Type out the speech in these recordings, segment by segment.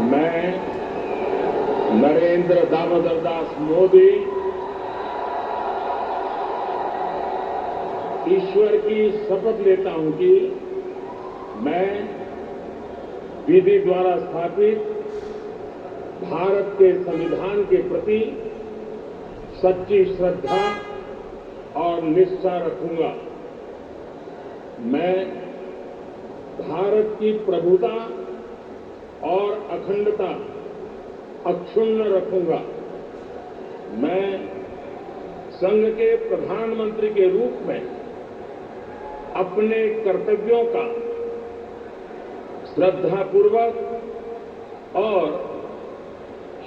मैं नरेंद्र दामोदर दास मोदी ईश्वर की शपथ लेता हूं कि मैं विधि द्वारा स्थापित भारत के संविधान के प्रति सच्ची श्रद्धा और निष्ठा रखूंगा। मैं भारत की प्रभुता और अखंडता अक्षुण्ण रखूंगा। मैं संघ के प्रधानमंत्री के रूप में अपने कर्तव्यों का श्रद्धापूर्वक और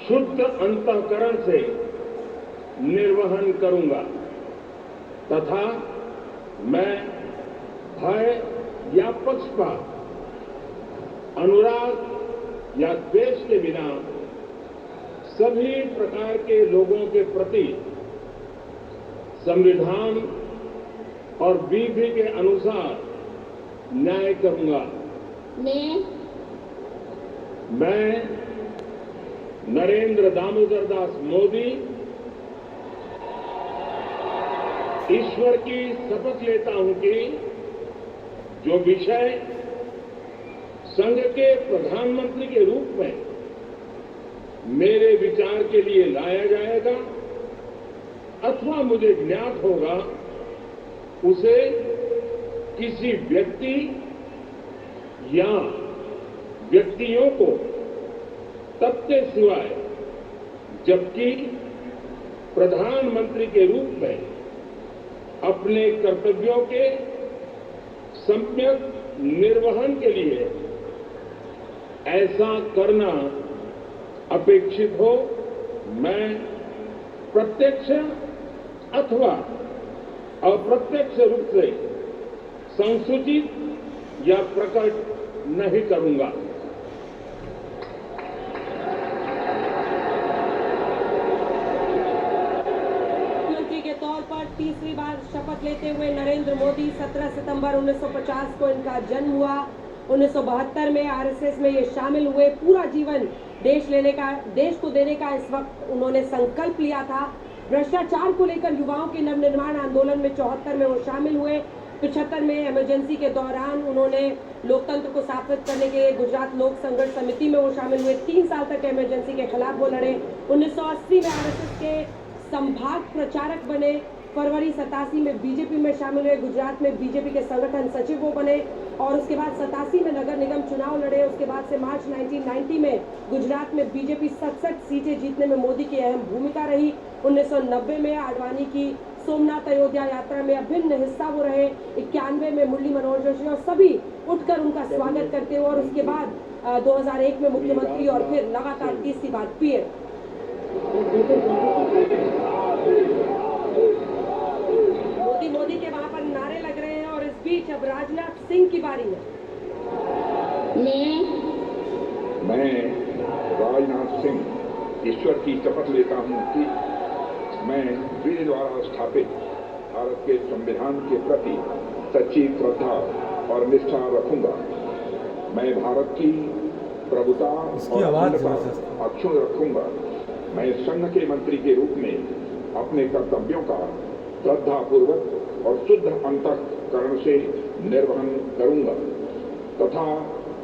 शुद्ध अंतःकरण से निर्वहन करूंगा तथा मैं भय या पक्षपात, अनुराग या द्वेष के बिना सभी प्रकार के लोगों के प्रति संविधान और विधि के अनुसार न्याय करूंगा। मैं नरेंद्र दामोदर दास मोदी ईश्वर की शपथ लेता हूं कि जो विषय संघ के प्रधानमंत्री के रूप में मेरे विचार के लिए लाया जाएगा अथवा मुझे ज्ञात होगा उसे किसी व्यक्ति या व्यक्तियों को तब के सिवाय जबकि प्रधानमंत्री के रूप में अपने कर्तव्यों के सम्यक निर्वहन के लिए ऐसा करना अपेक्षित हो, मैं प्रत्यक्ष अथवा अप्रत्यक्ष रूप से संसूचित या प्रकट नहीं करूंगा। के तौर पर तीसरी बार शपथ लेते हुए नरेंद्र मोदी 17 सितंबर 1950 को इनका जन्म हुआ। 1972 में आरएसएस में ये शामिल हुए। पूरा जीवन देश को देने का इस वक्त उन्होंने संकल्प लिया था। भ्रष्टाचार को लेकर युवाओं के नवनिर्माण आंदोलन में 74 में वो शामिल हुए। 75 में इमरजेंसी के दौरान उन्होंने लोकतंत्र को स्थापित करने के लिए गुजरात लोक संघर्ष समिति में वो शामिल हुए। 3 साल तक इमरजेंसी के खिलाफ वो लड़े। 1980 में आरएसएस के संभाग प्रचारक बने। फरवरी 87 में बीजेपी में शामिल हुए। गुजरात में बीजेपी के संगठन सचिव वो बने और उसके बाद 87 में नगर निगम चुनाव लड़े। उसके बाद से मार्च 1990 में गुजरात में बीजेपी 67 सीटें जीतने में मोदी की अहम भूमिका रही। 1990 में आडवाणी की सोमनाथ अयोध्या यात्रा में अभिन्न हिस्सा वो रहे। 91 में मुरली मनोहर जोशी और सभी उठकर उनका स्वागत करते हुए और उसके बाद 2001 में मुख्यमंत्री और फिर लगातार तीसरी बार पीएम। मोदी के वहां पर नारे लग रहे हैं और इस बीच अब राजनाथ सिंह की बारी है। मैं राजनाथ सिंह ईश्वर की शपथ लेता हूं कि मैं विधि द्वारा स्थापित भारत के संविधान के प्रति सच्ची श्रद्धा और निष्ठा रखूंगा। मैं भारत की प्रभुता और अखंडता अक्षुण्ण रखूंगा। मैं संघ के मंत्री के रूप में अपने कर्तव्यों का श्रद्धापूर्वक और शुद्ध अंतःकरण से निर्वहन करूंगा तथा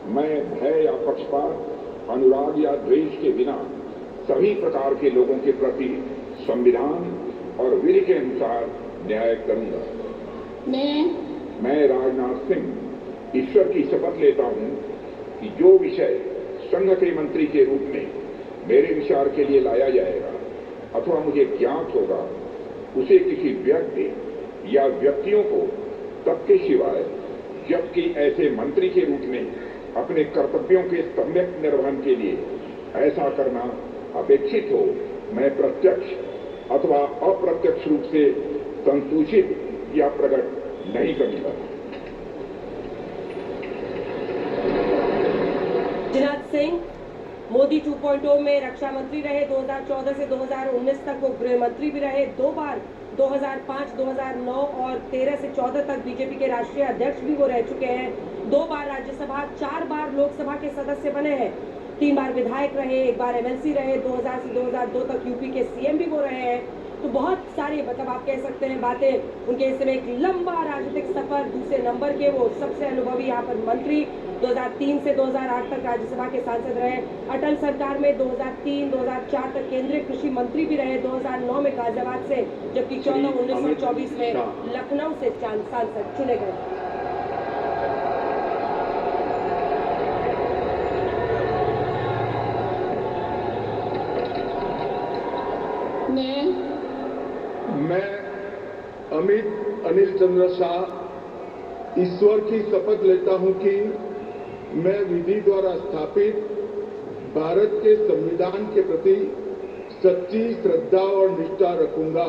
मैं भय या पक्षपात, अनुराग या द्वेष के बिना सभी प्रकार के लोगों के प्रति संविधान और विधि के अनुसार न्याय करूंगा। मैं राजनाथ सिंह ईश्वर की शपथ लेता हूं कि जो विषय संघ के मंत्री के रूप में मेरे विचार के लिए लाया जाएगा अथवा मुझे ज्ञात होगा उसे किसी व्यक्ति या व्यक्तियों को तब के सिवाय जबकि ऐसे मंत्री के रूप में अपने कर्तव्यों के सम्यक निर्वहन के लिए ऐसा करना अपेक्षित हो, मैं प्रत्यक्ष अथवा अप्रत्यक्ष रूप से संसूचित या प्रकट नहीं करूंगा। राजनाथ सिंह मोदी 2.0 में रक्षा मंत्री रहे। 2014 से 2019 तक वो गृह मंत्री भी रहे। 2 बार 2005, 2009 और 13 से 14 तक बीजेपी के राष्ट्रीय अध्यक्ष भी वो रह चुके हैं। 2 बार राज्यसभा, 4 बार लोकसभा के सदस्य बने हैं। 3 बार विधायक रहे, 1 बार एमएलसी रहे, 2000 से 2002 तक यूपी के सीएम भी वो रहे हैं। तो बहुत सारी मतलब आप कह सकते हैं बातें उनके इस समय एक लंबा राजनीतिक सफर, दूसरे नंबर के वो सबसे अनुभवी यहाँ पर मंत्री। 2003 से 2008 तक राज्यसभा के सांसद रहे। अटल सरकार में 2003-2004 तक केंद्रीय कृषि मंत्री भी रहे। 2009 में गाजियाबाद से, जबकि 1924 में लखनऊ से सांसद चुने गए। मैं अमित अनिल चंद्र शाह ईश्वर की शपथ लेता हूं कि मैं विधि द्वारा स्थापित भारत के संविधान के प्रति सच्ची श्रद्धा और निष्ठा रखूंगा।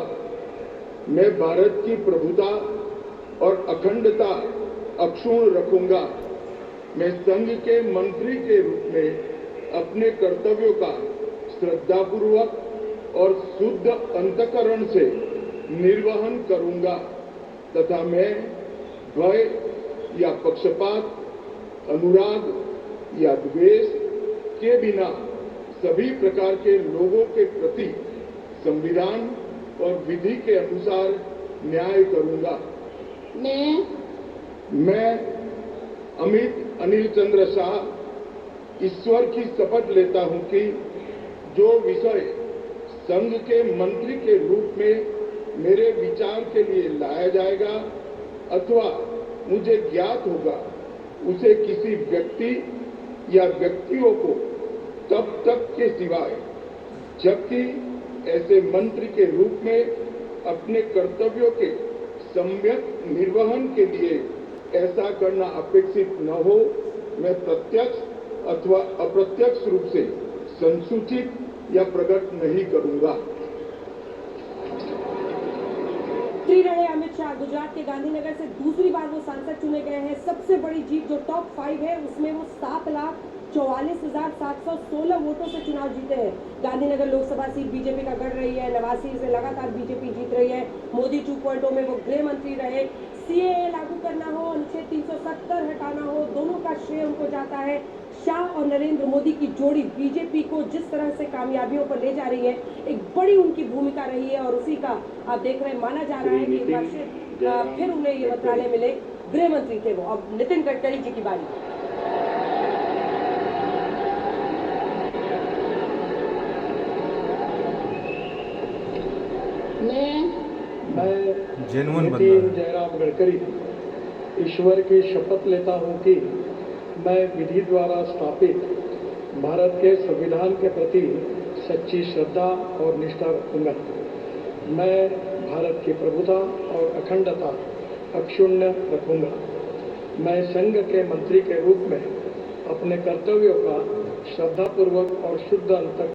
मैं भारत की प्रभुता और अखंडता अक्षुण्ण रखूंगा। मैं संघ के मंत्री के रूप में अपने कर्तव्यों का श्रद्धापूर्वक और शुद्ध अंतःकरण से निर्वहन करूंगा तथा मैं भय या पक्षपात, अनुराग या द्वेष के बिना सभी प्रकार के लोगों के प्रति संविधान और विधि के अनुसार न्याय करूंगा। मैं अमित अनिल चंद्र शाह ईश्वर की शपथ लेता हूं कि जो विषय संघ के मंत्री के रूप में मेरे विचार के लिए लाया जाएगा अथवा मुझे ज्ञात होगा, उसे किसी व्यक्ति या व्यक्तियों को तब तक के सिवाय जबकि ऐसे मंत्री के रूप में अपने कर्तव्यों के सम्यक निर्वहन के लिए ऐसा करना अपेक्षित न हो, मैं प्रत्यक्ष अथवा अप्रत्यक्ष रूप से संसूचित या प्रकट नहीं करूंगा। रहे अमित शाह गुजरात के गांधीनगर से दूसरी बार वो सांसद चुने गए हैं। सबसे बड़ी जीत जो टॉप 5 है उसमें वो 7,44,716 वोटों से चुनाव जीते हैं। गांधीनगर लोकसभा सीट बीजेपी का गढ़ रही है। 89 से लगातार बीजेपी जीत रही है। मोदी 2.0 में वो गृह मंत्री रहे। सीएए लागू करना हो, अनुच्छेद 370 हटाना हो, दोनों का श्रेय उनको जाता है। शाह और नरेंद्र मोदी की जोड़ी बीजेपी को जिस तरह से कामयाबियों पर ले जा रही है, एक बड़ी उनकी भूमिका रही है और उसी का आप देख रहे हैं, माना जा रहा है कि एक बार फिर उन्हें ये मंत्रालय मिले। गृह मंत्री थे वो। अब नितिन गडकरी जी की बारी। मैं नितिन जयराम गडकरी ईश्वर की शपथ लेता हूं कि मैं विधि द्वारा स्थापित भारत के संविधान के प्रति सच्ची श्रद्धा और निष्ठा रखूंगा। मैं भारत की प्रभुता और अखंडता अक्षुण्ण रखूंगा। मैं संघ के मंत्री के रूप में अपने कर्तव्यों का श्रद्धापूर्वक और शुद्ध अंतः